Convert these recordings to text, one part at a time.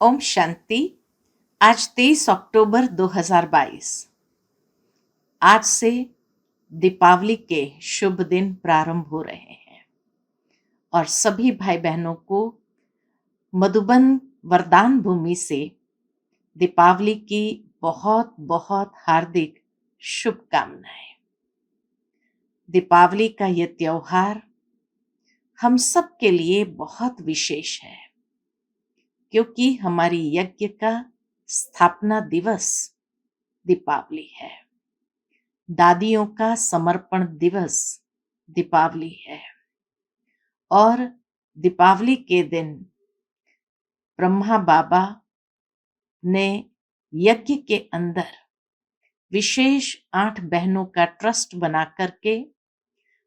ओम शांति। आज 23 अक्टूबर 2022। आज से दीपावली के शुभ दिन प्रारंभ हो रहे हैं और सभी भाई बहनों को मधुबन वरदान भूमि से दीपावली की बहुत बहुत हार्दिक शुभकामनाएं। दीपावली का ये त्योहार हम सब के लिए बहुत विशेष है क्योंकि हमारी यज्ञ का स्थापना दिवस दीपावली है। दादियों का समर्पण दिवस दीपावली है और दीपावली के दिन ब्रह्मा बाबा ने यज्ञ के अंदर विशेष 8 बहनों का ट्रस्ट बना करके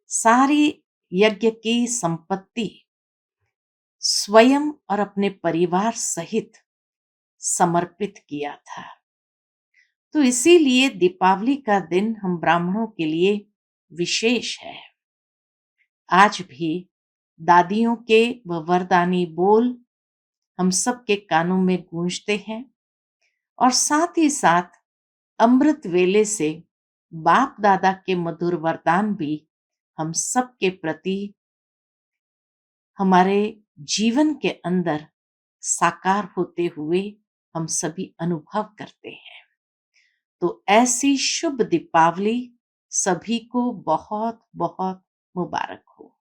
सारी यज्ञ की संपत्ति स्वयं और अपने परिवार सहित समर्पित किया था। तो इसीलिए दीपावली का दिन हम ब्राह्मणों के लिए विशेष है। आज भी दादियों के व वरदानी बोल हम सब के कानों में गूंजते हैं और साथ ही साथ अमृत वेले से बाप दादा के मधुर वरदान भी हम सब के प्रति हमारे जीवन के अंदर साकार होते हुए हम सभी अनुभव करते हैं। तो ऐसी शुभ दीपावली सभी को बहुत बहुत मुबारक हो।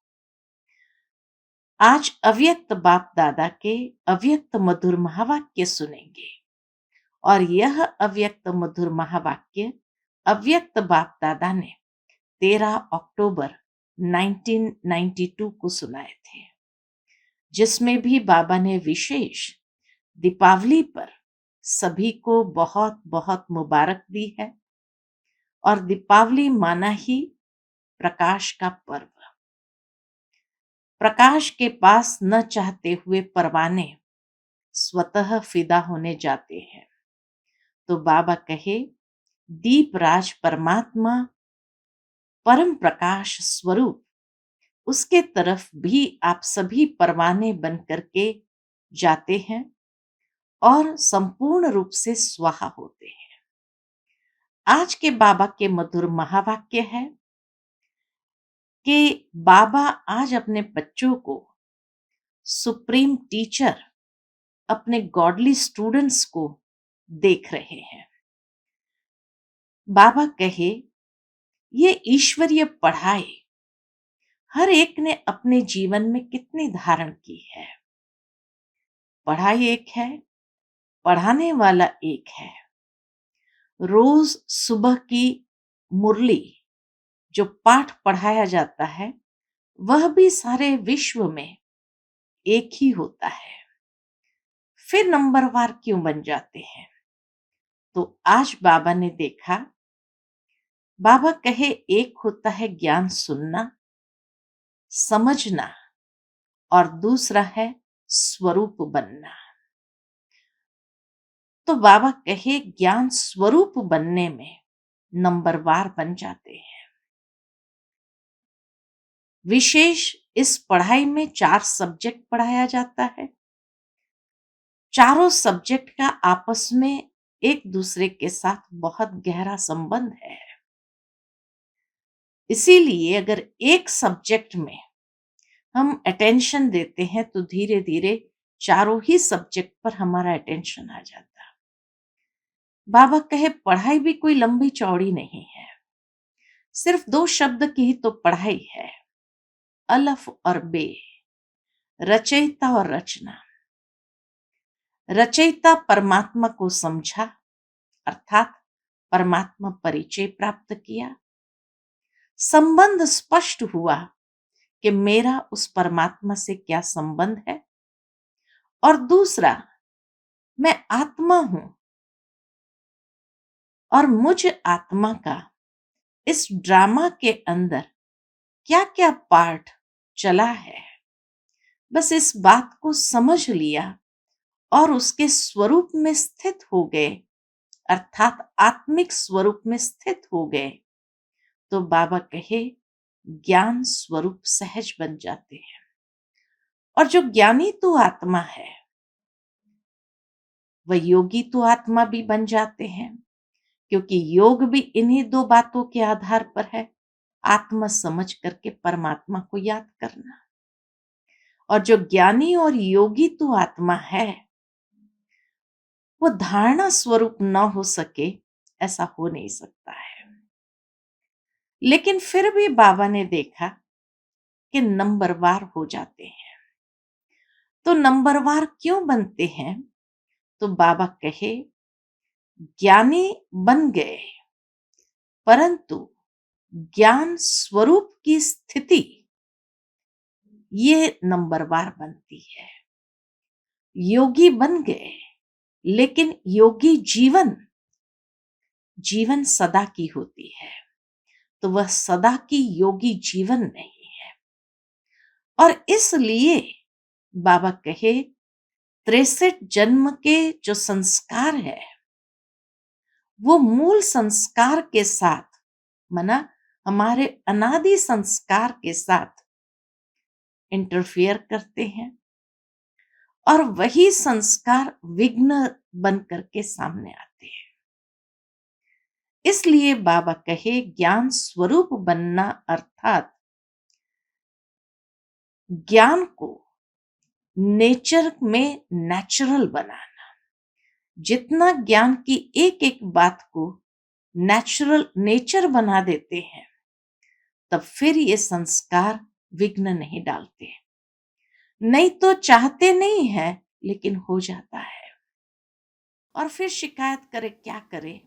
आज अव्यक्त बाप दादा के अव्यक्त मधुर महावाक्य सुनेंगे और यह अव्यक्त मधुर महावाक्य अव्यक्त बाप दादा ने 13 अक्टूबर 1992 को सुनाए थे, जिसमें भी बाबा ने विशेष दीपावली पर सभी को बहुत बहुत मुबारक दी है। और दीपावली माना ही प्रकाश का पर्व। प्रकाश के पास न चाहते हुए परवाने स्वतः फिदा होने जाते हैं। तो बाबा कहे, दीप राज परमात्मा परम प्रकाश स्वरूप, उसके तरफ भी आप सभी परवाने बन करके जाते हैं और संपूर्ण रूप से स्वाहा होते हैं। आज के बाबा के मधुर महावाक्य है कि बाबा आज अपने बच्चों को सुप्रीम टीचर, अपने गॉडली स्टूडेंट्स को देख रहे हैं। बाबा कहे, ये ईश्वरीय पढ़ाई हर एक ने अपने जीवन में कितनी धारण की है। पढ़ाई एक है, पढ़ाने वाला एक है। रोज सुबह की मुरली जो पाठ पढ़ाया जाता है वह भी सारे विश्व में एक ही होता है। फिर नंबरवार क्यों बन जाते हैं? तो आज बाबा ने देखा, बाबा कहे एक होता है ज्ञान सुनना, समझना और दूसरा है स्वरूप बनना। तो बाबा कहे ज्ञान स्वरूप बनने में नंबरवार बन जाते हैं। विशेष इस पढ़ाई में 4 सब्जेक्ट पढ़ाया जाता है। चारों सब्जेक्ट का आपस में एक दूसरे के साथ बहुत गहरा संबंध है। इसीलिए अगर एक सब्जेक्ट में हम अटेंशन देते हैं तो धीरे धीरे चारों ही सब्जेक्ट पर हमारा अटेंशन आ जाता। बाबा कहे पढ़ाई भी कोई लंबी चौड़ी नहीं है, सिर्फ 2 शब्द की ही तो पढ़ाई है, अलफ और बे, रचयिता और रचना। रचयिता परमात्मा को समझा, अर्थात परमात्मा परिचय प्राप्त किया, संबंध स्पष्ट हुआ कि मेरा उस परमात्मा से क्या संबंध है। और दूसरा, मैं आत्मा हूं और मुझ आत्मा का इस ड्रामा के अंदर क्या क्या पार्ट चला है, बस इस बात को समझ लिया और उसके स्वरूप में स्थित हो गए, अर्थात आत्मिक स्वरूप में स्थित हो गए। तो बाबा कहे ज्ञान स्वरूप सहज बन जाते हैं। और जो ज्ञानी तो आत्मा है वह योगी तो आत्मा भी बन जाते हैं, क्योंकि योग भी इन्हीं दो बातों के आधार पर है। आत्मा समझ करके परमात्मा को याद करना। और जो ज्ञानी और योगी तो आत्मा है, वो धारणा स्वरूप न हो सके, ऐसा हो नहीं सकता है। लेकिन फिर भी बाबा ने देखा कि नंबरवार हो जाते हैं। तो नंबरवार क्यों बनते हैं? तो बाबा कहे, ज्ञानी बन गए, परंतु ज्ञान स्वरूप की स्थिति ये नंबरवार बनती है। योगी बन गए, लेकिन योगी जीवन सदा की होती है, तो वह सदा की योगी जीवन नहीं है। और इसलिए बाबा कहे, 63 जन्म के जो संस्कार है, वो मूल संस्कार के साथ, माना हमारे अनादि संस्कार के साथ इंटरफेयर करते हैं, और वही संस्कार विघ्न बन करके सामने आते हैं। इसलिए बाबा कहे, ज्ञान स्वरूप बनना अर्थात ज्ञान को नेचर में नेचुरल बनाना। जितना ज्ञान की एक एक बात को नेचुरल नेचर बना देते हैं, तब फिर ये संस्कार विघ्न नहीं डालते। नहीं तो चाहते नहीं है, लेकिन हो जाता है। और फिर शिकायत करे, क्या करे,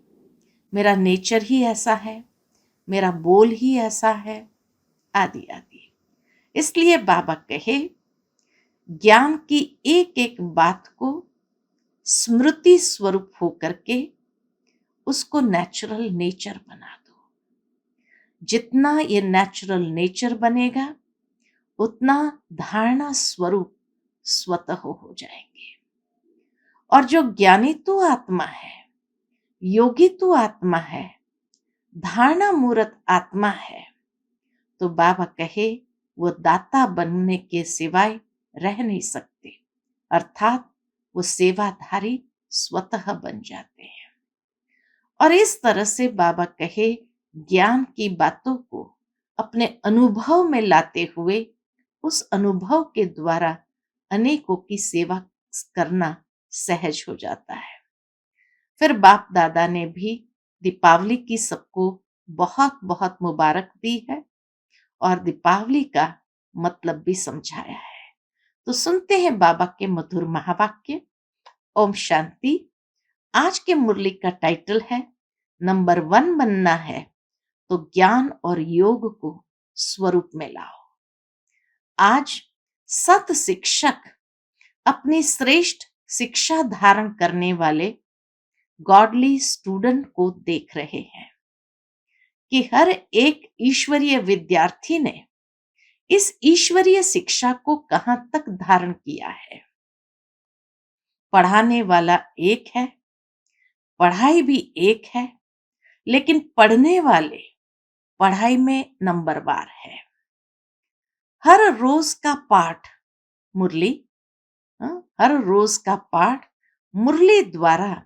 मेरा नेचर ही ऐसा है, मेरा बोल ही ऐसा है, आदि आदि। इसलिए बाबा कहे, ज्ञान की एक एक बात को स्मृति स्वरूप होकर के उसको नेचुरल नेचर बना दो। जितना ये नेचुरल नेचर बनेगा, उतना धारणा स्वरूप स्वतः हो जाएंगे। और जो ज्ञानी तो आत्मा है, योगी तो आत्मा है, धारणा मूर्त आत्मा है, तो बाबा कहे, वो दाता बनने के सिवाय रह नहीं सकते, अर्थात वो सेवाधारी स्वतः बन जाते हैं। और इस तरह से बाबा कहे, ज्ञान की बातों को अपने अनुभव में लाते हुए उस अनुभव के द्वारा अनेकों की सेवा करना सहज हो जाता है। फिर बाप दादा ने भी दीपावली की सबको बहुत बहुत मुबारक दी है, और दीपावली का मतलब भी समझाया है। तो सुनते हैं बाबा के मधुर महावाक्य। ओम शांति। आज के मुरली का टाइटल है, नंबर 1 बनना है तो ज्ञान और योग को स्वरूप में लाओ। आज सत शिक्षक अपनी श्रेष्ठ शिक्षा धारण करने वाले गॉडली स्टूडेंट को देख रहे हैं कि हर एक ईश्वरीय विद्यार्थी ने इस ईश्वरीय शिक्षा को कहां तक धारण किया है। पढ़ाने वाला एक है, पढ़ाई भी एक है, लेकिन पढ़ने वाले पढ़ाई में नंबरवार है। हर रोज का पाठ मुरली, हर रोज का पाठ मुरली द्वारा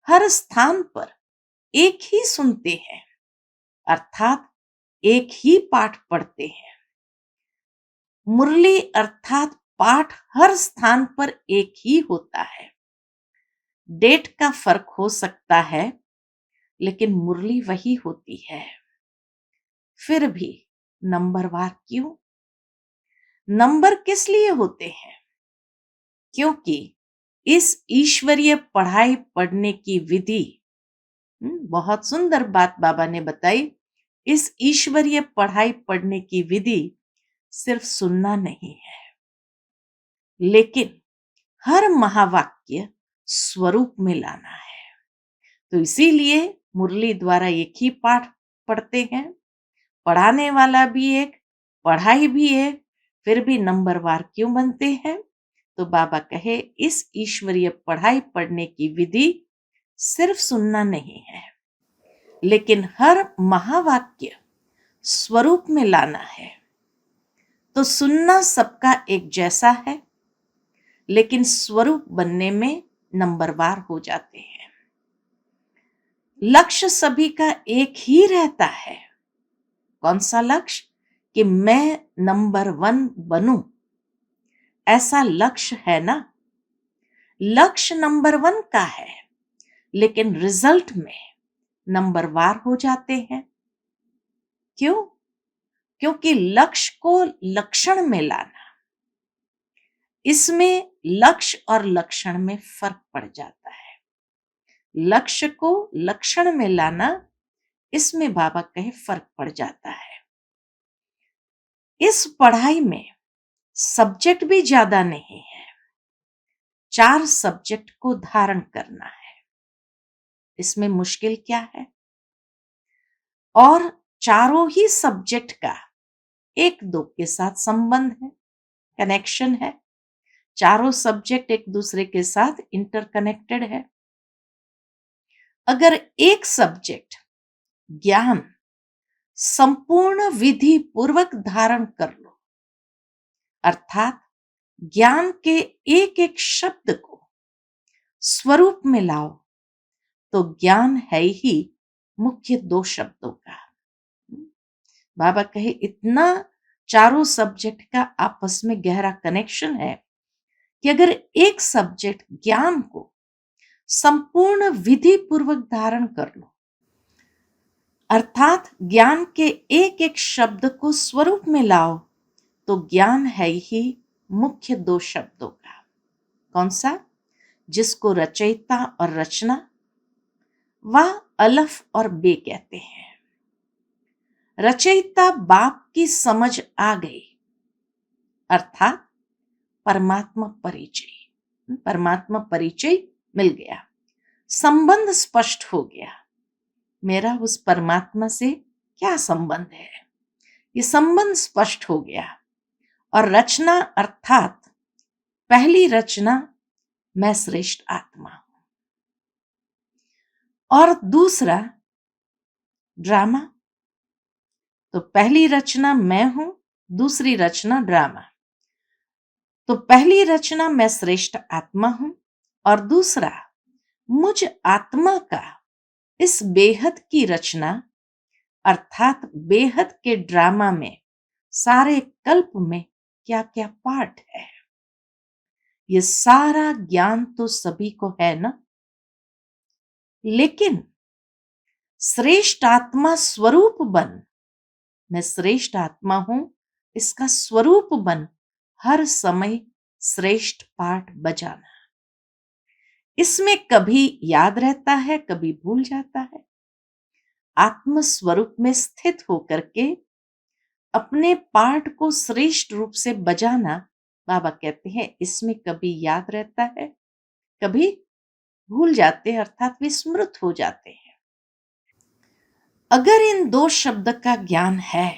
हर स्थान पर एक ही सुनते हैं, अर्थात एक ही पाठ पढ़ते हैं। मुरली अर्थात पाठ हर स्थान पर एक ही होता है। डेट का फर्क हो सकता है, लेकिन मुरली वही होती है। फिर भी नंबरवार क्यों? नंबर किस लिए होते हैं? क्योंकि इस ईश्वरीय पढ़ाई पढ़ने की विधि, बहुत सुंदर बात बाबा ने बताई। इस ईश्वरीय पढ़ाई पढ़ने की विधि सिर्फ सुनना नहीं है, लेकिन हर महावाक्य स्वरूप में लाना है। तो इसीलिए मुरली द्वारा एक ही पाठ पढ़ते हैं, पढ़ाने वाला भी एक, पढ़ाई भी एक, फिर भी नंबरवार क्यों बनते हैं? तो बाबा कहे, इस ईश्वरीय पढ़ाई पढ़ने की विधि सिर्फ सुनना नहीं है, लेकिन हर महावाक्य स्वरूप में लाना है। तो सुनना सबका एक जैसा है, लेकिन स्वरूप बनने में नंबरवार हो जाते हैं। लक्ष्य सभी का एक ही रहता है। कौन सा लक्ष्य? कि मैं नंबर 1 बनूं। ऐसा लक्ष्य है ना। लक्ष्य नंबर 1 का है, लेकिन रिजल्ट में नंबरवार हो जाते हैं। क्यों? क्योंकि लक्ष्य को लक्षण में लाना, इसमें लक्ष्य और लक्षण में फर्क पड़ जाता है। लक्ष्य को लक्षण में लाना, इसमें बाबा कहे फर्क पड़ जाता है। इस पढ़ाई में सब्जेक्ट भी ज्यादा नहीं है। 4 सब्जेक्ट को धारण करना है। इसमें मुश्किल क्या है? और चारों ही सब्जेक्ट का एक दो के साथ संबंध है, कनेक्शन है। चारों सब्जेक्ट एक दूसरे के साथ इंटरकनेक्टेड है। अगर एक सब्जेक्ट ज्ञान संपूर्ण विधि पूर्वक धारण कर लो, अर्थात ज्ञान के एक एक शब्द को स्वरूप में लाओ, तो ज्ञान है ही मुख्य 2 शब्दों का। बाबा कहे इतना चारों सब्जेक्ट का आपस में गहरा कनेक्शन है कि अगर एक सब्जेक्ट ज्ञान को संपूर्ण विधि पूर्वक धारण कर लो, अर्थात ज्ञान के एक एक शब्द को स्वरूप में लाओ, तो ज्ञान है ही मुख्य 2 शब्दों का। कौन सा? जिसको रचयिता और रचना व अलफ और बे कहते हैं। रचयिता बाप की समझ आ गई, अर्थात परमात्मा परिचय। परमात्मा परिचय मिल गया, संबंध स्पष्ट हो गया। मेरा उस परमात्मा से क्या संबंध है, ये संबंध स्पष्ट हो गया। और रचना अर्थात पहली रचना, मैं श्रेष्ठ आत्मा हूं। और दूसरा ड्रामा, तो पहली रचना मैं हूं, दूसरी रचना ड्रामा। तो पहली रचना मैं श्रेष्ठ आत्मा हूं, और दूसरा मुझ आत्मा का इस बेहद की रचना, अर्थात बेहद के ड्रामा में सारे कल्प में क्या क्या पार्ट है, ये सारा ज्ञान तो सभी को है ना। लेकिन श्रेष्ठ आत्मा स्वरूप बन, मैं श्रेष्ठ आत्मा हूं, इसका स्वरूप बन हर समय श्रेष्ठ पाठ बजाना। इसमें कभी याद रहता है, कभी भूल जाता है। आत्म स्वरूप में स्थित होकर के अपने पाठ को श्रेष्ठ रूप से बजाना, बाबा कहते हैं इसमें कभी याद रहता है, कभी भूल जाते हैं, अर्थात विस्मृत हो जाते हैं। अगर इन 2 शब्द का ज्ञान है,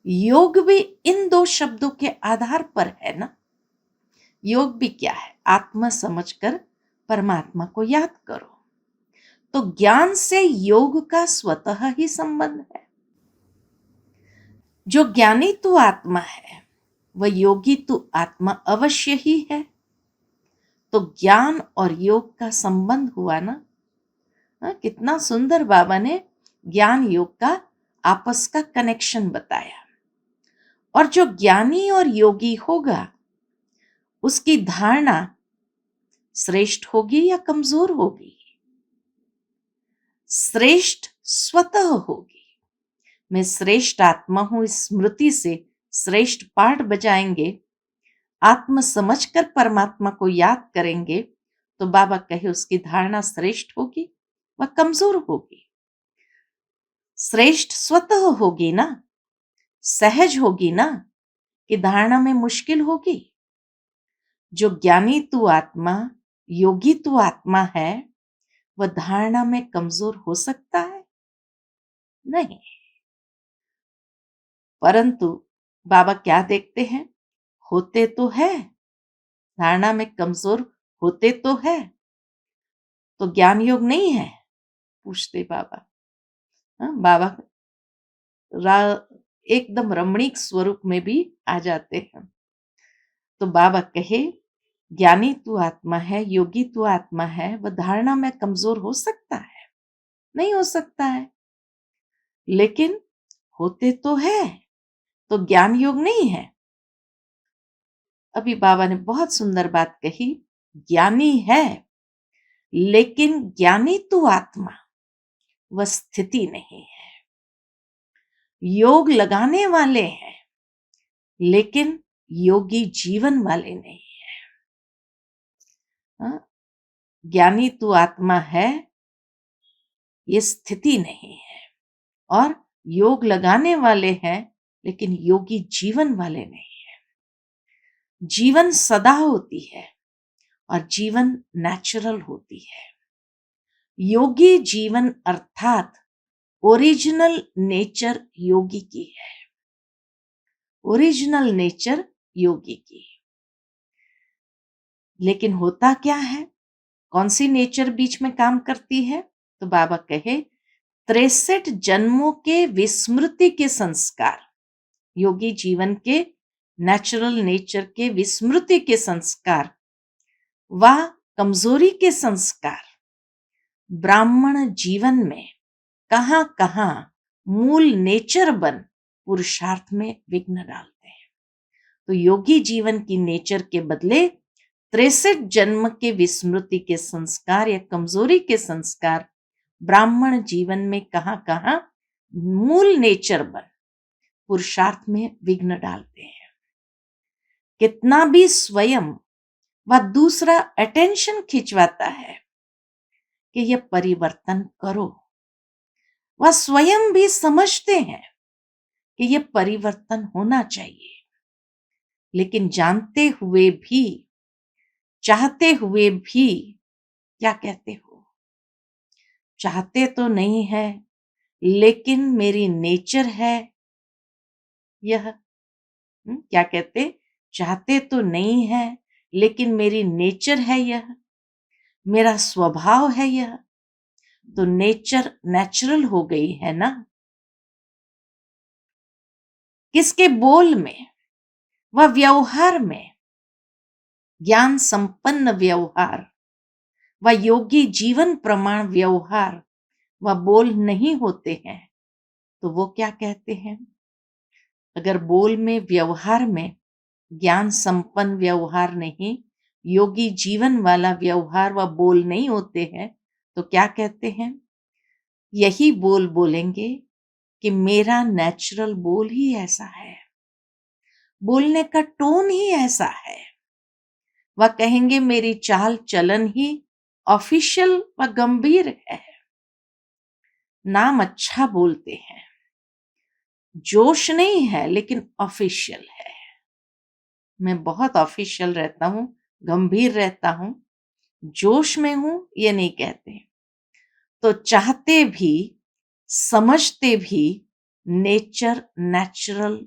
योग भी इन 2 शब्दों के आधार पर है ना। योग भी क्या है? आत्मा समझकर परमात्मा को याद करो। तो ज्ञान से योग का स्वतः ही संबंध है। जो ज्ञानी तू आत्मा है, वह योगी तू आत्मा अवश्य ही है। तो ज्ञान और योग का संबंध हुआ ना। कितना सुंदर बाबा ने ज्ञान योग का आपस का कनेक्शन बताया। और जो ज्ञानी और योगी होगा, उसकी धारणा श्रेष्ठ होगी या कमजोर होगी? श्रेष्ठ स्वतः होगी। मैं श्रेष्ठ आत्मा हूं, इस स्मृति से श्रेष्ठ पाठ बजाएंगे, आत्म समझकर परमात्मा को याद करेंगे, तो बाबा कहे उसकी धारणा श्रेष्ठ होगी, वह कमजोर होगी। श्रेष्ठ स्वतः होगी ना, सहज होगी ना, कि धारणा में मुश्किल होगी। जो ज्ञानी तू आत्मा, योगी तू आत्मा है, वह धारणा में कमजोर हो सकता है? नहीं। परंतु बाबा क्या देखते हैं? होते तो है, धारणा में कमजोर होते तो है, तो ज्ञान योग नहीं है? पूछते बाबा। बाबा एकदम रमणीक स्वरूप में भी आ जाते हैं। तो बाबा कहे ज्ञानी तू आत्मा है, योगी तू आत्मा है, वह धारणा में कमजोर हो सकता है? नहीं हो सकता है, लेकिन होते तो है, तो ज्ञान योग नहीं है। अभी बाबा ने बहुत सुंदर बात कही, ज्ञानी है, लेकिन ज्ञानी तू आत्मा वह स्थिति नहीं है। योग लगाने वाले हैं, लेकिन योगी जीवन वाले नहीं है। हाँ? ज्ञानी तू आत्मा है, ये स्थिति नहीं है। और योग लगाने वाले हैं, लेकिन योगी जीवन वाले नहीं है। जीवन सदा होती है और जीवन नेचुरल होती है। योगी जीवन अर्थात ओरिजिनल नेचर योगी की है। ओरिजिनल नेचर योगी की। लेकिन होता क्या है? कौन सी नेचर बीच में काम करती है? तो बाबा कहे 63 जन्मों के विस्मृति के संस्कार, योगी जीवन के नेचुरल नेचर के विस्मृति के संस्कार व कमजोरी के संस्कार ब्राह्मण जीवन में कहां कहां मूल नेचर बन पुरुषार्थ में विघ्न डालते हैं। तो योगी जीवन की नेचर के बदले 63 जन्म के विस्मृति के संस्कार या कमजोरी के संस्कार ब्राह्मण जीवन में कहां कहां मूल नेचर बन पुरुषार्थ में विघ्न डालते हैं। कितना भी स्वयं व दूसरा अटेंशन खिंचवाता है कि यह परिवर्तन करो, वह स्वयं भी समझते हैं कि यह परिवर्तन होना चाहिए, लेकिन जानते हुए भी, चाहते हुए भी क्या कहते हो? चाहते तो नहीं है, लेकिन मेरी नेचर है यह। क्या कहते? चाहते तो नहीं है, लेकिन मेरी नेचर है यह, मेरा स्वभाव है यह। तो नेचर नेचुरल हो गई है ना। किसके बोल में व व्यवहार में ज्ञान संपन्न व्यवहार व योगी जीवन प्रमाण व्यवहार व बोल नहीं होते हैं, तो वो क्या कहते हैं? अगर बोल में, व्यवहार में ज्ञान संपन्न व्यवहार नहीं, योगी जीवन वाला व्यवहार व बोल नहीं होते हैं, तो क्या कहते हैं? यही बोल बोलेंगे कि मेरा नेचुरल बोल ही ऐसा है, बोलने का टोन ही ऐसा है। वह कहेंगे मेरी चाल चलन ही ऑफिशियल व गंभीर है। नाम अच्छा बोलते हैं, जोश नहीं है, लेकिन ऑफिशियल है। मैं बहुत ऑफिशियल रहता हूं, गंभीर रहता हूं, जोश में हूं, ये नहीं कहते। तो चाहते भी, समझते भी नेचर नेचुरल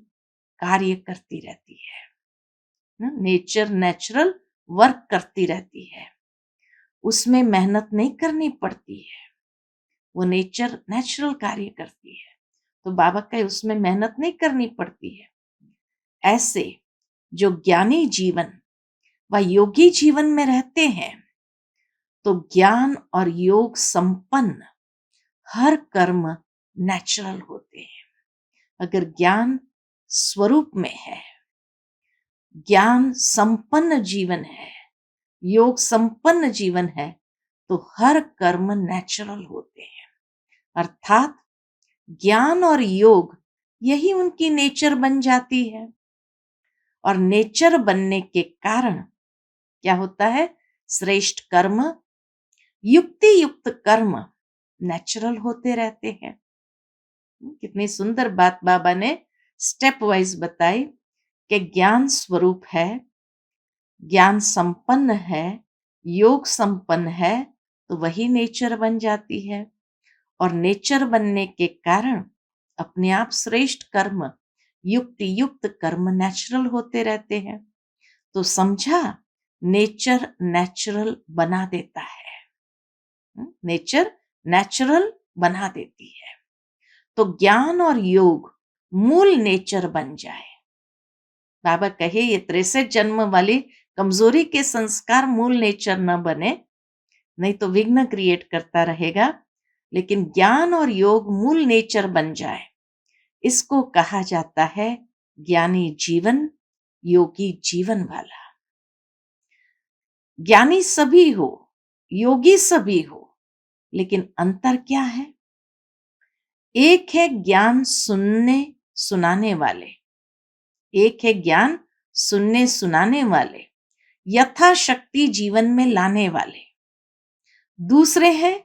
कार्य करती रहती है। नेचर नेचुरल वर्क करती रहती है, उसमें मेहनत नहीं करनी पड़ती है, वो नेचर नेचुरल कार्य करती है। तो बाबा का उसमें मेहनत नहीं करनी पड़ती है। ऐसे जो ज्ञानी जीवन व योगी जीवन में रहते हैं, तो ज्ञान और योग संपन्न हर कर्म नेचुरल होते हैं। अगर ज्ञान स्वरूप में है, ज्ञान संपन्न जीवन है, योग संपन्न जीवन है, तो हर कर्म नेचुरल होते हैं। अर्थात ज्ञान और योग यही उनकी नेचर बन जाती है। और नेचर बनने के कारण क्या होता है? श्रेष्ठ कर्म, युक्ति युक्त कर्म नेचुरल होते रहते हैं। कितनी सुंदर बात बाबा ने स्टेप वाइज बताई कि ज्ञान स्वरूप है, ज्ञान संपन्न है, योग संपन्न है, तो वही नेचर बन जाती है। और नेचर बनने के कारण अपने आप श्रेष्ठ कर्म, युक्ति युक्त कर्म नेचुरल होते रहते हैं। तो समझा, नेचर नेचुरल बना देता है। नेचर नेचुरल बना देती है। तो ज्ञान और योग मूल नेचर बन जाए। बाबा कहे ये 63 जन्म वाली कमजोरी के संस्कार मूल नेचर न बने, नहीं तो विघ्न क्रिएट करता रहेगा। लेकिन ज्ञान और योग मूल नेचर बन जाए, इसको कहा जाता है ज्ञानी जीवन, योगी जीवन वाला। ज्ञानी सभी हो, योगी सभी हो, लेकिन अंतर क्या है? एक है ज्ञान सुनने सुनाने वाले, एक है ज्ञान सुनने सुनाने वाले, यथाशक्ति जीवन में लाने वाले। दूसरे हैं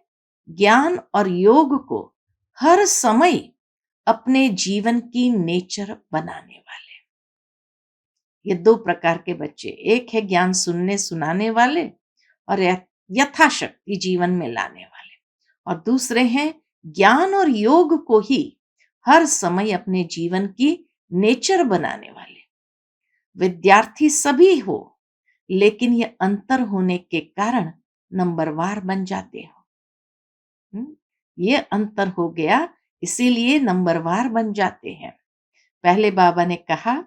ज्ञान और योग को हर समय अपने जीवन की नेचर बनाने वाले। ये दो प्रकार के बच्चे, एक है ज्ञान सुनने सुनाने वाले और यथाशक्ति जीवन में लाने वाले, और दूसरे हैं ज्ञान और योग को ही हर समय अपने जीवन की नेचर बनाने वाले। विद्यार्थी सभी हो, लेकिन ये अंतर होने के कारण नंबरवार बन जाते हो। ये अंतर हो गया, इसीलिए नंबरवार बन जाते हैं। पहले बाबा ने कहा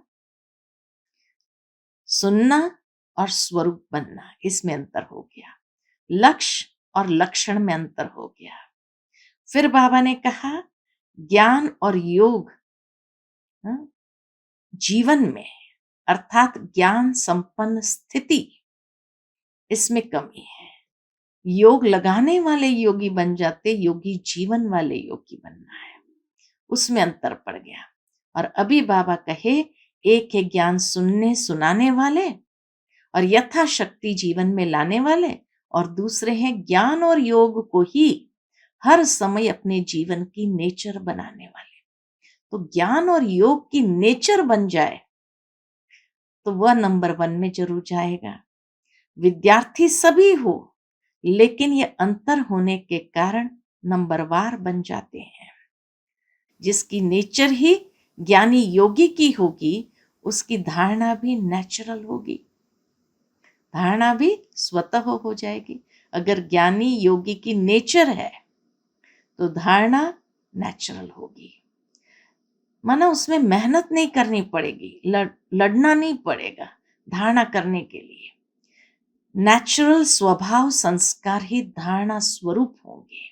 सुनना और स्वरूप बनना, इसमें अंतर हो गया। लक्ष्य और लक्षण में अंतर हो गया। फिर बाबा ने कहा ज्ञान और योग जीवन में, अर्थात ज्ञान संपन्न स्थिति, इसमें कमी है। योग लगाने वाले योगी बन जाते, योगी जीवन वाले योगी बनना है, उसमें अंतर पड़ गया। और अभी बाबा कहे एक है ज्ञान सुनने सुनाने वाले और यथाशक्ति जीवन में लाने वाले, और दूसरे हैं ज्ञान और योग को ही हर समय अपने जीवन की नेचर बनाने वाले। तो ज्ञान और योग की नेचर बन जाए तो वह नंबर 1 में जरूर जाएगा। विद्यार्थी सभी हो, लेकिन ये अंतर होने के कारण नंबरवार बन जाते हैं। जिसकी नेचर ही ज्ञानी योगी की होगी, उसकी धारणा भी नेचुरल होगी, धारणा भी स्वतः हो जाएगी। अगर ज्ञानी योगी की नेचर है तो धारणा नेचुरल होगी, माना उसमें मेहनत नहीं करनी पड़ेगी, लड़ना नहीं पड़ेगा धारणा करने के लिए। नेचुरल स्वभाव संस्कार ही धारणा स्वरूप होंगे।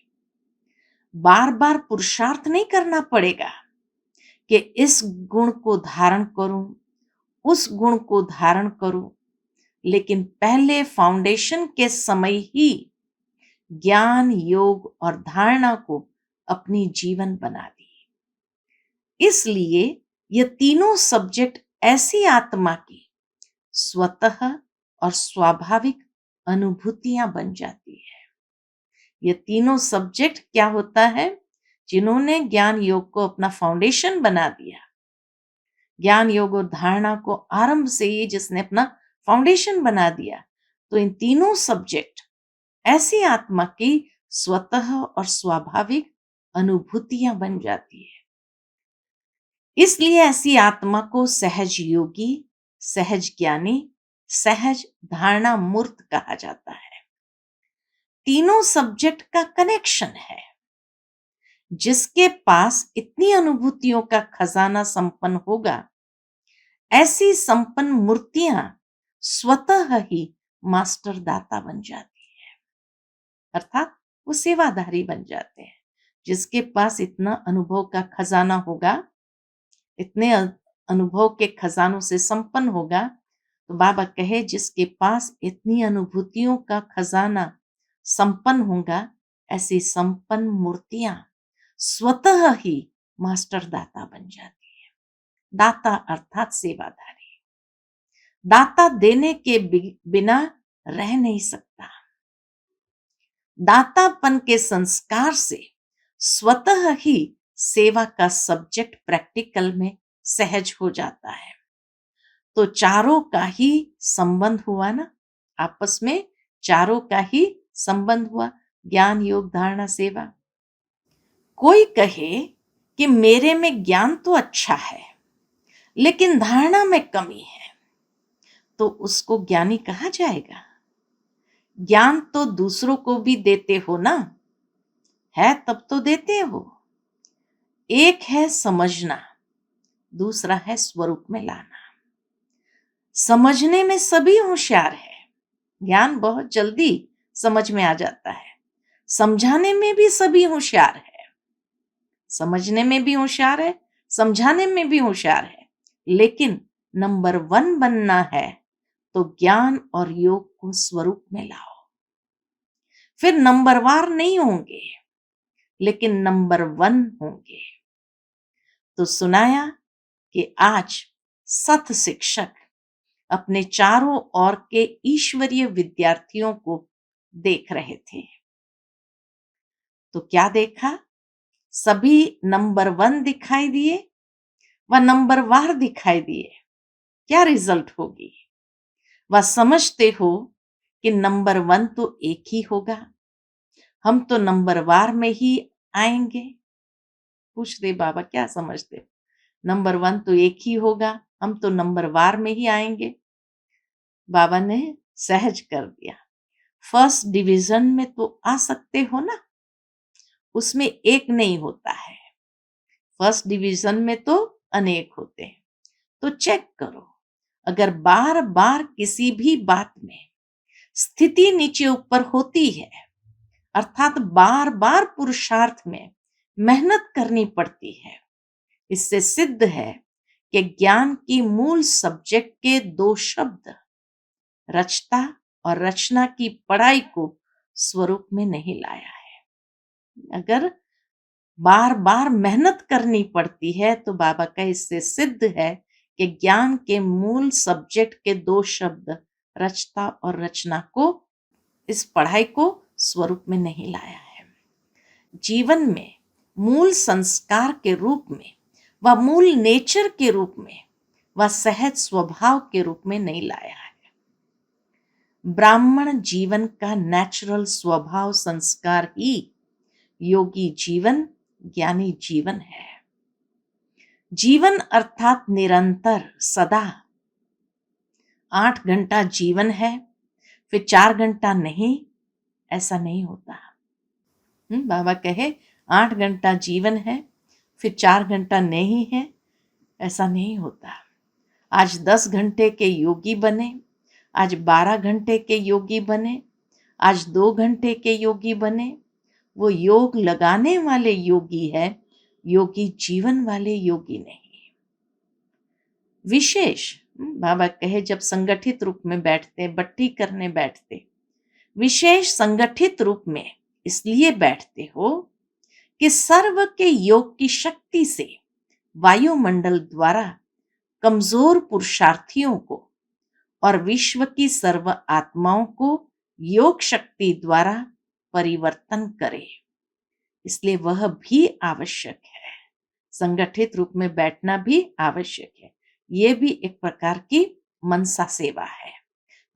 बार बार पुरुषार्थ नहीं करना पड़ेगा कि इस गुण को धारण करूं, उस गुण को धारण करूं, लेकिन पहले फाउंडेशन के समय ही ज्ञान योग और धारणा को अपनी जीवन बना दी। इसलिए ये तीनों सब्जेक्ट ऐसी आत्मा की स्वतः और स्वाभाविक अनुभूतियां बन जाती है। ये तीनों सब्जेक्ट क्या होता है? जिन्होंने ज्ञान योग को अपना फाउंडेशन बना दिया, ज्ञान योग और धारणा को आरंभ से ही जिसने अपना फाउंडेशन बना दिया, तो इन तीनों सब्जेक्ट ऐसी आत्मा की स्वतः और स्वाभाविक अनुभूतियां बन जाती है। इसलिए ऐसी आत्मा को सहज योगी, सहज ज्ञानी, सहज धारणा मूर्त कहा जाता है। तीनों सब्जेक्ट का कनेक्शन है। जिसके पास इतनी अनुभूतियों का खजाना संपन्न होगा, ऐसी संपन्न मूर्तियां स्वतः ही मास्टर दाता बन जाती है, अर्थात वो सेवाधारी बन जाते हैं। जिसके पास इतना अनुभव का खजाना होगा, इतने अनुभव के खजानों से संपन्न होगा, तो बाबा कहे जिसके पास इतनी अनुभूतियों का खजाना संपन्न होगा, ऐसी संपन्न मूर्तियां स्वतः ही मास्टर दाता बन जाती है। दाता अर्थात सेवाधारी। दाता देने के बिना रह नहीं सकता। दातापन के संस्कार से स्वतः ही सेवा का सब्जेक्ट प्रैक्टिकल में सहज हो जाता है। तो चारों का ही संबंध हुआ ना, आपस में चारों का ही संबंध हुआ, ज्ञान योग धारणा सेवा। कोई कहे कि मेरे में ज्ञान तो अच्छा है लेकिन धारणा में कमी है, तो उसको ज्ञानी कहा जाएगा? ज्ञान तो दूसरों को भी देते हो ना, है तब तो देते हो। एक है समझना, दूसरा है स्वरूप में लाना। समझने में सभी होशियार है, ज्ञान बहुत जल्दी समझ में आ जाता है। समझाने में भी सभी होशियार है, समझने में भी होशियार है, समझाने में भी होशियार है। लेकिन नंबर वन बनना है तो ज्ञान और योग को स्वरूप में लाओ। फिर नंबरवार नहीं होंगे, लेकिन नंबर वन होंगे। तो सुनाया कि आज सत शिक्षक अपने चारों ओर के ईश्वरीय विद्यार्थियों को देख रहे थे। तो क्या देखा? सभी नंबर वन दिखाई दिए व नंबर वार दिखाई दिए। क्या रिजल्ट होगी? वह समझते हो कि नंबर वन तो एक ही होगा, हम तो नंबर वार में ही आएंगे। पूछ रहे बाबा क्या समझते? नंबर वन तो एक ही होगा, हम तो नंबर वार में ही आएंगे। बाबा ने सहज कर दिया, फर्स्ट डिवीजन में तो आ सकते हो ना, उसमें एक नहीं होता है, फर्स्ट डिवीजन में तो अनेक होते हैं। तो चेक करो, अगर बार बार किसी भी बात में स्थिति नीचे ऊपर होती है, अर्थात बार बार पुरुषार्थ में मेहनत करनी पड़ती है, इससे सिद्ध है कि ज्ञान की मूल सब्जेक्ट के दो शब्द रचता और रचना की पढ़ाई को स्वरूप में नहीं लाया है। अगर बार बार मेहनत करनी पड़ती है तो बाबा का इससे सिद्ध है कि ज्ञान के मूल सब्जेक्ट के दो शब्द रचता और रचना को, इस पढ़ाई को स्वरूप में नहीं लाया है। जीवन में मूल संस्कार के रूप में व मूल नेचर के रूप में व सहज स्वभाव के रूप में नहीं लाया है। ब्राह्मण जीवन का नेचुरल स्वभाव संस्कार ही योगी जीवन, ज्ञानी जीवन है। जीवन अर्थात निरंतर सदा। 8 घंटा जीवन है फिर 4 घंटा नहीं, ऐसा नहीं होता। बाबा कहे 8 घंटा जीवन है फिर 4 घंटा नहीं है, ऐसा नहीं होता। आज 10 घंटे के योगी बने, आज 12 घंटे के योगी बने, आज 2 घंटे के योगी बने, वो योग लगाने वाले योगी है, योगी जीवन वाले योगी नहीं। विशेष बाबा कहे जब संगठित रूप में बैठते, बट्टी करने बैठते, विशेष संगठित रूप में इसलिए बैठते हो कि सर्व के योग की शक्ति से वायुमंडल द्वारा कमजोर पुरुषार्थियों को और विश्व की सर्व आत्माओं को योग शक्ति द्वारा परिवर्तन करे, इसलिए वह भी आवश्यक है। संगठित रूप में बैठना भी आवश्यक है, ये भी एक प्रकार की मनसा सेवा है।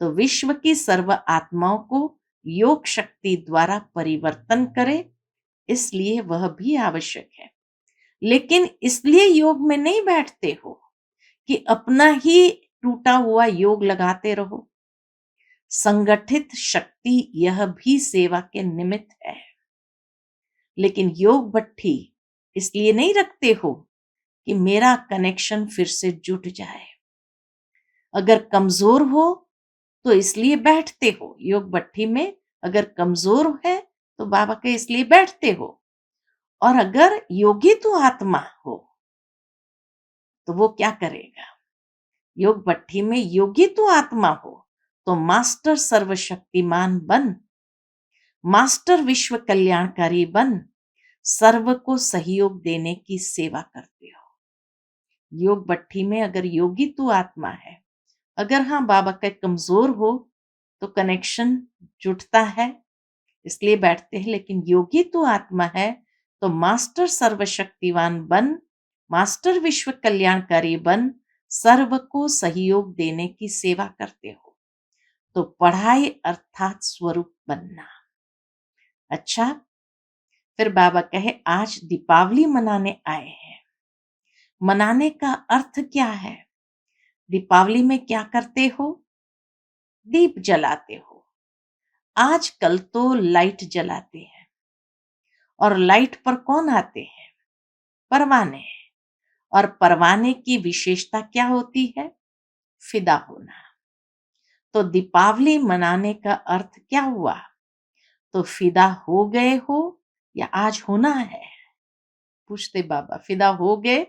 तो विश्व की सर्व आत्माओं को योग शक्ति द्वारा परिवर्तन करे, इसलिए वह भी आवश्यक है। लेकिन इसलिए योग में नहीं बैठते हो कि अपना ही टूटा हुआ योग लगाते रहो। संगठित शक्ति यह भी सेवा के निमित्त है, लेकिन योग भट्ठी इसलिए नहीं रखते हो कि मेरा कनेक्शन फिर से जुट जाए। अगर कमजोर हो तो इसलिए बैठते हो योग भट्ठी में, अगर कमजोर है तो बाबा के इसलिए बैठते हो। और अगर योगी तो आत्मा हो तो वो क्या करेगा? योग भट्ठी में योगी तो आत्मा हो तो मास्टर सर्वशक्तिमान बन, मास्टर विश्व कल्याणकारी बन, सर्व को सहयोग देने की सेवा करते हो। योग भट्ठी में अगर योगी तू आत्मा है, अगर हाँ बाबा का कमजोर हो तो कनेक्शन जुटता है, इसलिए बैठते हैं। लेकिन योगी तू आत्मा है तो मास्टर सर्वशक्तिवान बन, मास्टर विश्व कल्याणकारी बन, सर्व को सहयोग देने की सेवा करते हो। तो पढ़ाई अर्थात स्वरूप बनना। अच्छा, फिर बाबा कहे आज दीपावली मनाने आए हैं। मनाने का अर्थ क्या है? दीपावली में क्या करते हो? दीप जलाते हो। आजकल तो लाइट जलाते हैं, और लाइट पर कौन आते हैं? परवाने। और परवाने की विशेषता क्या होती है? फिदा होना। तो दीपावली मनाने का अर्थ क्या हुआ? तो फिदा हो गए हो या आज होना है? पूछते बाबा, फिदा हो गए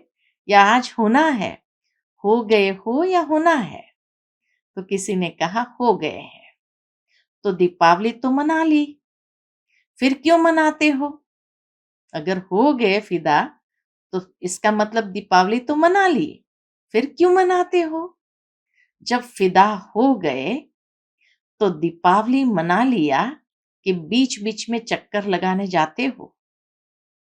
या आज होना है? हो गए हो या होना है? तो किसी ने कहा हो गए हैं। तो दीपावली तो मना ली, फिर क्यों मनाते हो? अगर हो गए फिदा तो इसका मतलब दीपावली तो मना ली, फिर क्यों मनाते हो? जब फिदा हो गए तो दीपावली मना लिया कि बीच बीच में चक्कर लगाने जाते हो।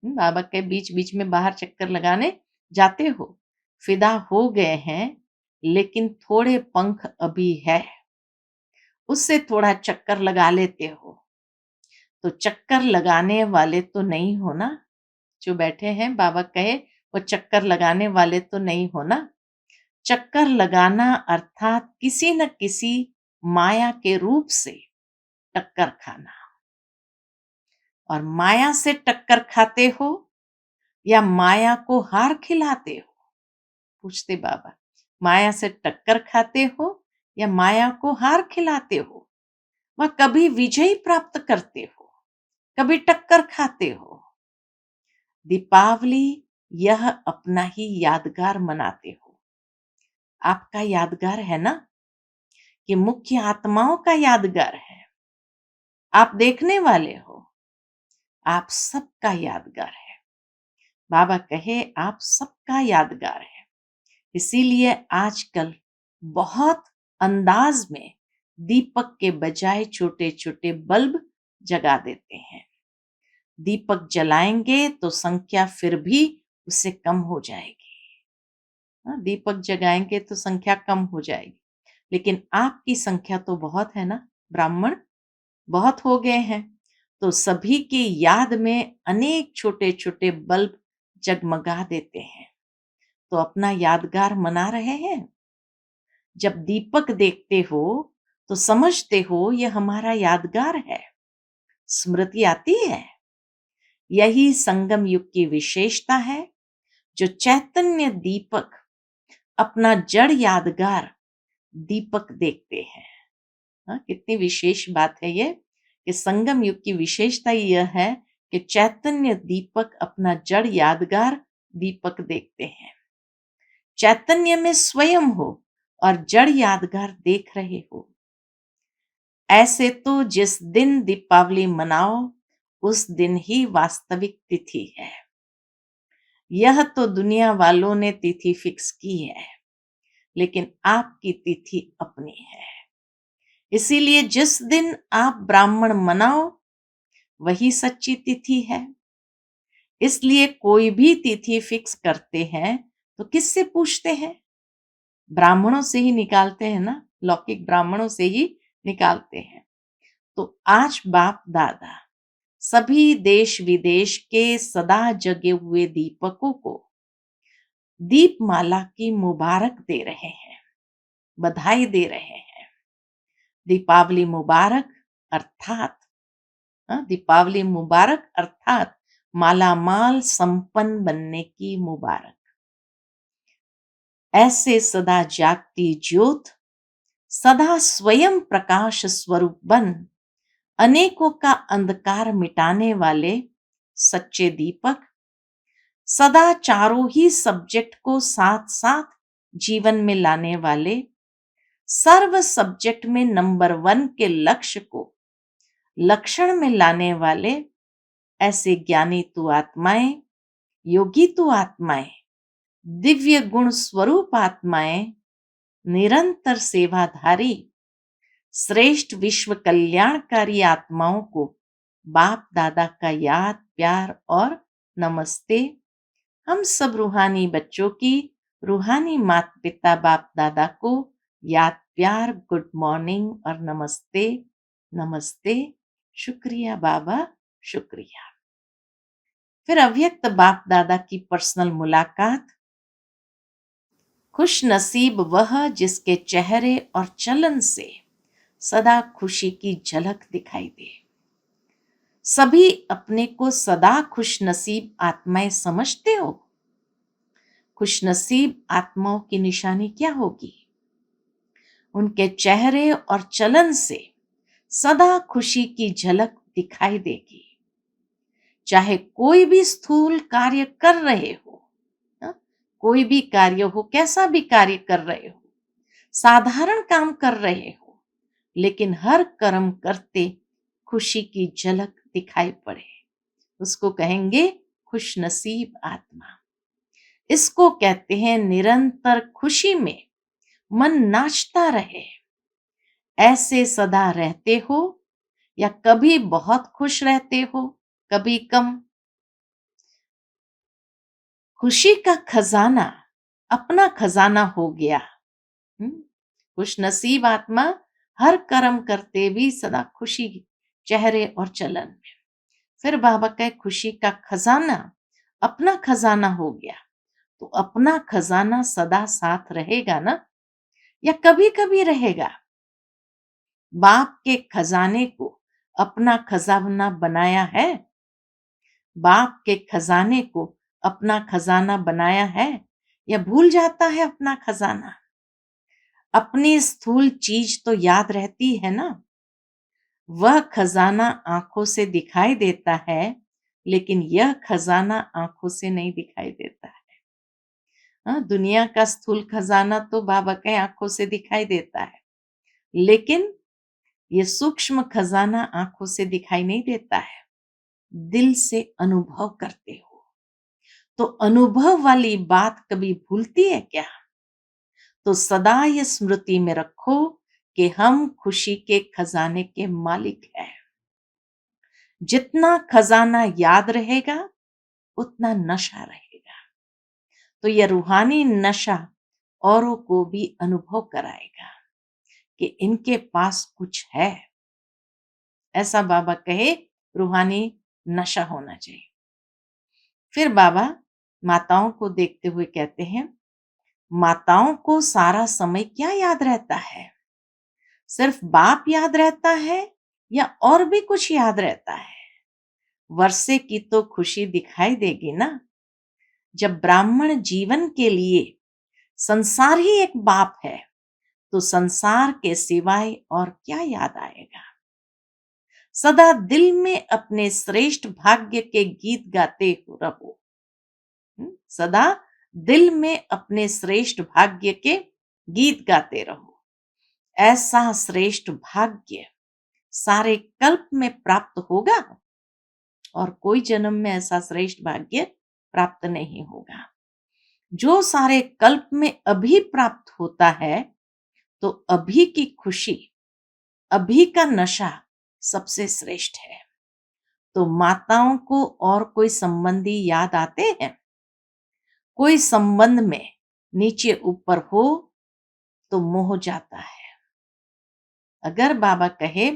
बाबा के बीच बीच में बाहर चक्कर लगाने जाते हो। फिदा हो गए हैं लेकिन थोड़े पंख अभी है, उससे थोड़ा चक्कर लगा लेते हो। तो चक्कर लगाने वाले तो नहीं हो ना? जो बैठे हैं बाबा कहे वो चक्कर लगाने वाले तो नहीं हो ना? चक्कर लगाना अर्थात किसी न किसी माया के रूप से टक्कर खाना। और माया से टक्कर खाते हो या माया को हार खिलाते हो? पूछते बाबा, माया से टक्कर खाते हो या माया को हार खिलाते हो? वह कभी विजय प्राप्त करते हो, कभी टक्कर खाते हो। दीपावली यह अपना ही यादगार मनाते हो। आपका यादगार है ना, कि मुख्य आत्माओं का यादगार है? आप देखने वाले हो, आप सबका यादगार है। बाबा कहे आप सबका यादगार है। इसीलिए आजकल बहुत अंदाज में दीपक के बजाय छोटे छोटे बल्ब जगा देते हैं। दीपक जलाएंगे तो संख्या फिर भी उससे कम हो जाएगी। दीपक जगाएंगे तो संख्या कम हो जाएगी, लेकिन आपकी संख्या तो बहुत है ना, ब्राह्मण बहुत हो गए हैं। तो सभी की याद में अनेक छोटे छोटे बल्ब जगमगा देते हैं। तो अपना यादगार मना रहे हैं। जब दीपक देखते हो तो समझते हो ये हमारा यादगार है, स्मृति आती है। यही संगम युग की विशेषता है, जो चैतन्य दीपक अपना जड़ यादगार दीपक देखते हैं। कितनी विशेष बात है ये, कि संगम युग की विशेषता यह है कि चैतन्य दीपक अपना जड़ यादगार दीपक देखते हैं। चैतन्य में स्वयं हो और जड़ यादगार देख रहे हो। ऐसे तो जिस दिन दीपावली मनाओ उस दिन ही वास्तविक तिथि है। यह तो दुनिया वालों ने तिथि फिक्स की है, लेकिन आपकी तिथि अपनी है। इसीलिए जिस दिन आप ब्राह्मण मनाओ वही सच्ची तिथि है। इसलिए कोई भी तिथि फिक्स करते हैं तो किससे पूछते हैं? ब्राह्मणों से ही निकालते हैं ना, लौकिक ब्राह्मणों से ही निकालते हैं। तो आज बाप दादा सभी देश विदेश के सदा जगे हुए दीपकों को दीपमाला की मुबारक दे रहे हैं, बधाई दे रहे हैं। दीपावली मुबारक अर्थात दीपावली मुबारक अर्थात मालामाल संपन्न बनने की मुबारक। ऐसे सदा जागती ज्योत, सदा स्वयं प्रकाश स्वरूप बन अनेकों का अंधकार मिटाने वाले सच्चे दीपक, सदा चारों ही सब्जेक्ट को साथ साथ जीवन में लाने वाले, सर्व सब्जेक्ट में नंबर 1 के लक्ष्य को लक्षण में लाने वाले, ऐसे ज्ञानी तु आत्माएं, योगी तु आत्माएं, दिव्य गुण स्वरूप आत्माएं, निरंतर सेवाधारी श्रेष्ठ विश्व कल्याणकारी आत्माओं को बाप दादा का याद प्यार और नमस्ते। हम सब रूहानी बच्चों की रूहानी माता पिता बाप दादा को याद प्यार गुड मॉर्निंग और नमस्ते नमस्ते। शुक्रिया बाबा, शुक्रिया। फिर अव्यक्त बाप दादा की पर्सनल मुलाकात। खुश नसीब वह जिसके चेहरे और चलन से सदा खुशी की झलक दिखाई दे। सभी अपने को सदा खुश नसीब आत्माएं समझते हो? खुश नसीब आत्माओं की निशानी क्या होगी? उनके चेहरे और चलन से सदा खुशी की झलक दिखाई देगी। चाहे कोई भी स्थूल कार्य कर रहे हो, हाँ, कोई भी कार्य हो, कैसा भी कार्य कर रहे हो, साधारण काम कर रहे हो, लेकिन हर कर्म करते खुशी की झलक दिखाई पड़े, उसको कहेंगे खुशनसीब आत्मा। इसको कहते हैं निरंतर खुशी में मन नाचता रहे। ऐसे सदा रहते हो या कभी बहुत खुश रहते हो, कभी कम। खुशी का खजाना अपना खजाना हो गया। खुश नसीब आत्मा हर कर्म करते भी सदा खुशी चेहरे और चलन में। फिर बाबा कहे खुशी का खजाना अपना खजाना हो गया, तो अपना खजाना सदा साथ रहेगा ना, या कभी कभी रहेगा। बाप के खजाने को अपना खजाना बनाया है, बाप के खजाने को अपना खजाना बनाया है, या भूल जाता है अपना खजाना। अपनी स्थूल चीज तो याद रहती है ना, वह खजाना आंखों से दिखाई देता है, लेकिन यह खजाना आंखों से नहीं दिखाई देता है। हाँ, दुनिया का स्थूल खजाना तो बाबा के आंखों से दिखाई देता है, लेकिन ये सूक्ष्म खजाना आंखों से दिखाई नहीं देता है, दिल से अनुभव करते हो। तो अनुभव वाली बात कभी भूलती है क्या? तो सदा ये स्मृति में रखो कि हम खुशी के खजाने के मालिक हैं। जितना खजाना याद रहेगा उतना नशा रहेगा। तो यह रूहानी नशा औरों को भी अनुभव कराएगा कि इनके पास कुछ है। ऐसा बाबा कहे रूहानी नशा होना चाहिए। फिर बाबा माताओं को देखते हुए कहते हैं, माताओं को सारा समय क्या याद रहता है? सिर्फ बाप याद रहता है या और भी कुछ याद रहता है? वर्षे की तो खुशी दिखाई देगी ना। जब ब्राह्मण जीवन के लिए संसार ही एक बाप है, तो संसार के सिवाय और क्या याद आएगा? सदा दिल में अपने श्रेष्ठ भाग्य के गीत गाते हो रहो। सदा दिल में अपने श्रेष्ठ भाग्य के गीत गाते रहो। ऐसा श्रेष्ठ भाग्य सारे कल्प में प्राप्त होगा और कोई जन्म में ऐसा श्रेष्ठ भाग्य प्राप्त नहीं होगा। जो सारे कल्प में अभी प्राप्त होता है, तो अभी की खुशी, अभी का नशा सबसे श्रेष्ठ है। तो माताओं को और कोई संबंधी याद आते हैं? कोई संबंध में नीचे ऊपर हो तो मोह जाता है। अगर बाबा कहे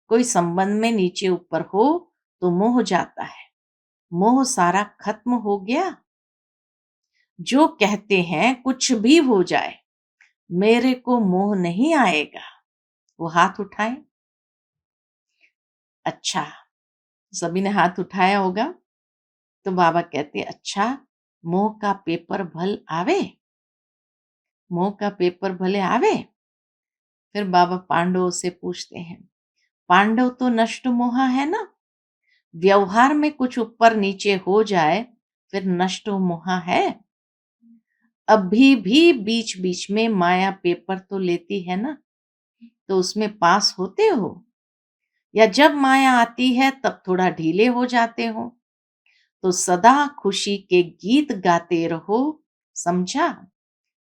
कोई संबंध में नीचे ऊपर हो तो मोह जाता है, मोह सारा खत्म हो गया। जो कहते हैं कुछ भी हो जाए मेरे को मोह नहीं आएगा, वो हाथ उठाएं। अच्छा, सभी ने हाथ उठाया होगा। तो बाबा कहते अच्छा, मोह का पेपर भल आवे, मोह का पेपर भले आवे। फिर बाबा पांडवों से पूछते हैं, पांडव तो नष्ट मोहा है ना, व्यवहार में कुछ ऊपर नीचे हो जाए फिर नष्ट मोहा है? अभी भी बीच बीच में माया पेपर तो लेती है ना, तो उसमें पास होते हो, या जब माया आती है तब थोड़ा ढीले हो जाते हो? तो सदा खुशी के गीत गाते रहो, समझा?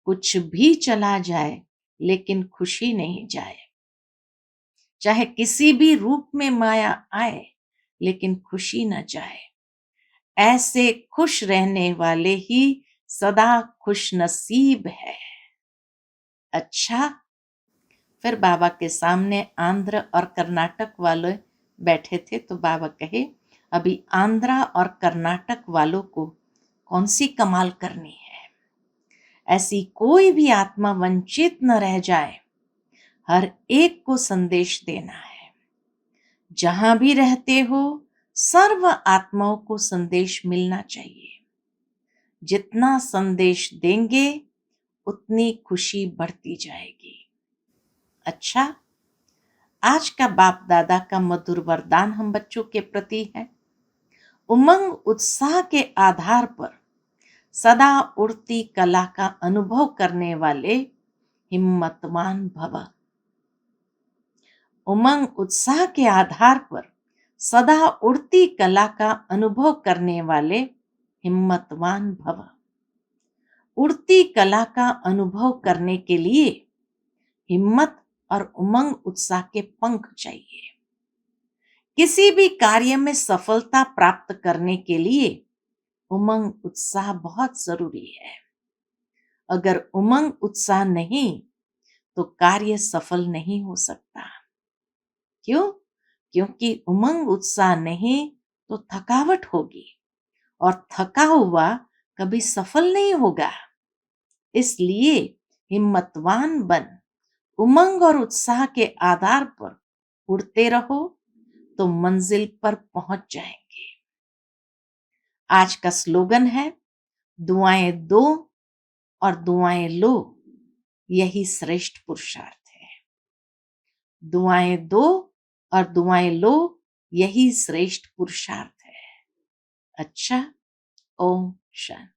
कुछ भी चला जाए लेकिन खुशी नहीं जाए। चाहे किसी भी रूप में माया आए लेकिन खुशी न जाए। ऐसे खुश रहने वाले ही सदा खुश नसीब है। अच्छा, फिर बाबा के सामने आंध्र और कर्नाटक वाले बैठे थे, तो बाबा कहे अभी आंध्रा और कर्नाटक वालों को कौन सी कमाल करनी है? ऐसी कोई भी आत्मा वंचित न रह जाए, हर एक को संदेश देना है। जहां भी रहते हो सर्व आत्माओं को संदेश मिलना चाहिए। जितना संदेश देंगे उतनी खुशी बढ़ती जाएगी। अच्छा, आज का बाप दादा का मधुर वरदान हम बच्चों के प्रति है। उमंग उत्साह के आधार पर सदा उड़ती कला का अनुभव करने वाले हिम्मतवान भव। उमंग उत्साह के आधार पर सदा उड़ती कला का अनुभव करने वाले हिम्मतवान भव। उड़ती कला का अनुभव करने के लिए हिम्मत और उमंग उत्साह के पंख चाहिए। किसी भी कार्य में सफलता प्राप्त करने के लिए उमंग उत्साह बहुत जरूरी है। अगर उमंग उत्साह नहीं तो कार्य सफल नहीं हो सकता। क्यों? क्योंकि उमंग उत्साह नहीं तो थकावट होगी और थका हुआ कभी सफल नहीं होगा। इसलिए हिम्मतवान बन उमंग और उत्साह के आधार पर उड़ते रहो तो मंजिल पर पहुंच जाएंगे। आज का स्लोगन है, दुआएं दो और दुआएं लो, यही श्रेष्ठ पुरुषार्थ है। दुआएं दो और दुआएं लो, यही श्रेष्ठ पुरुषार्थ है। अच्छा, ओम शांति।